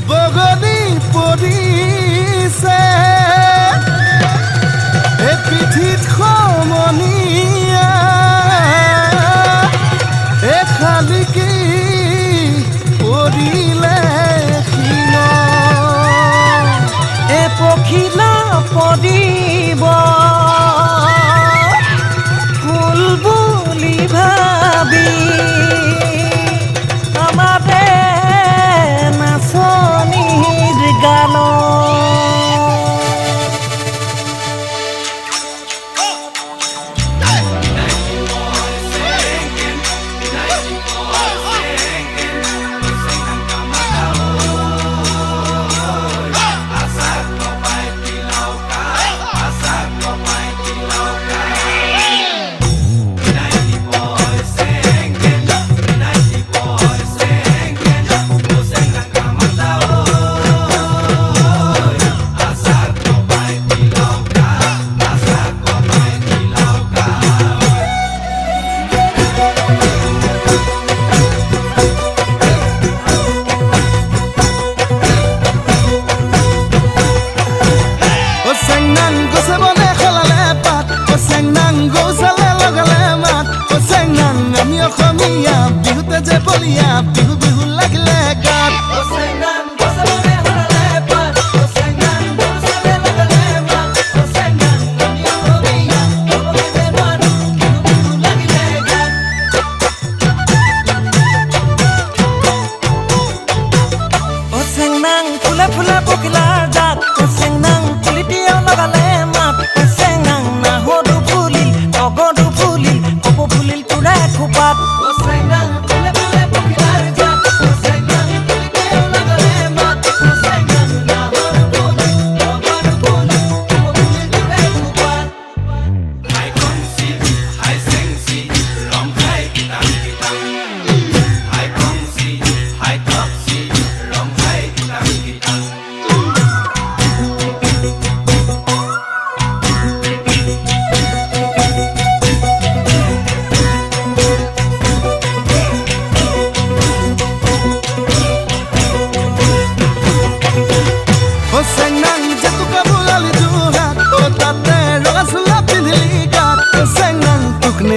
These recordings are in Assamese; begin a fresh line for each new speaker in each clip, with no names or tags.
বগলী পৰিছে এই পিঠিত সমনীয়া এই শালিকী পৰিলে শিল
এ পখিলা পৰিব ফুল বুলি ভাবি আমাৰে নাচনীৰ গানত
অসমীয়া বিহুতে যে বলিয়া বিহু বিহু লাগিলে গাত
ফুলে ফুলে পখিলাৰ জাত চেংনাং পুলিটিও লগালে মাত চেংনাং নাহৰো ফুলিল অগৰো ফুলিল কপৌ ফুলিল তোৰা খোপাত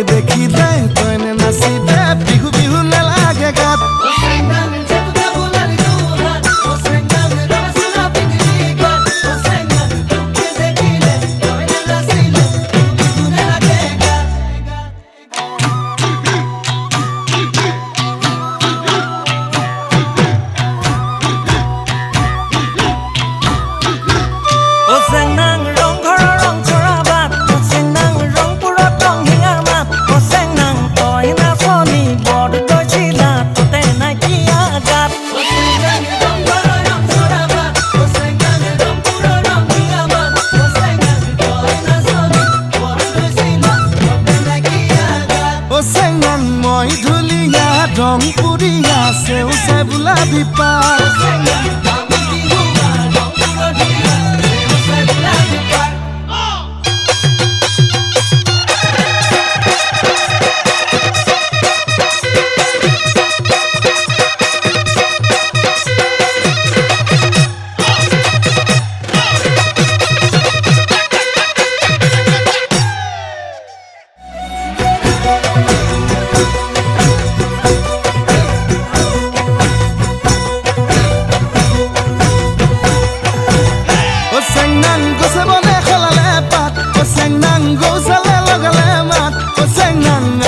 দেখিলে তইনে নাচিলে বিহু বিহু নেলাগে গাত মই ধুলিয়া ৰং পুৰিয়া সেউছে বোলা বিপা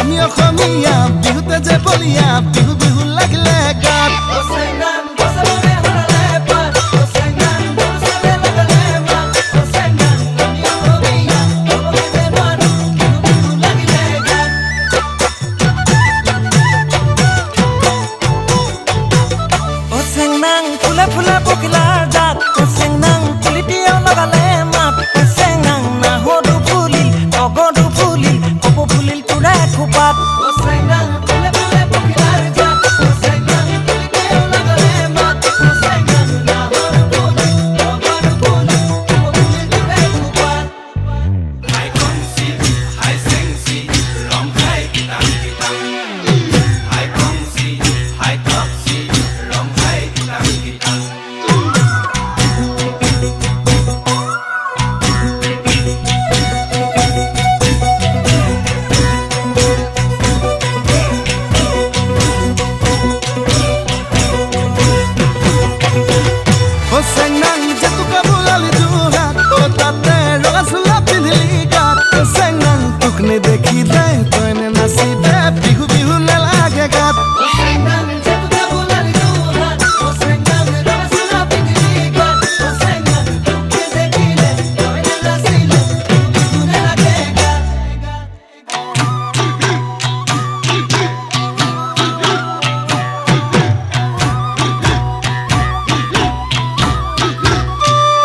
আমি অসমীয়া বিহুতে যে বলিয়া বিহু বিহু লাগিলে গাত
ফুলে ফুলে পখিলাৰ জাত চেংনাং পুলিটিও লগালে মাত চেংনাং নাহৰো ফুলিল অগৰো ফুলিল কপৌ ফুলিল তোৰা খোপাত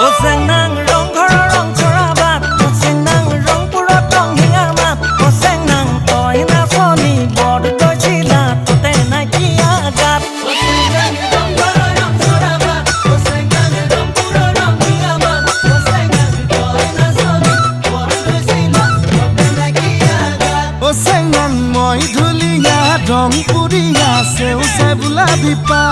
ও চেংনাং ৰংঘৰৰ ৰং চৰা বাট ও চেংনাং ৰংপুৰত ৰং হিঙাৰ মাত ও চেংনাং তই নাচনি বৰ গৈছিলা ততে নাইকিয়া গাত
ও চেঙাং মই ঢুলীয়া ৰং পুৰীয়া চেউ চাই বোলা বিপা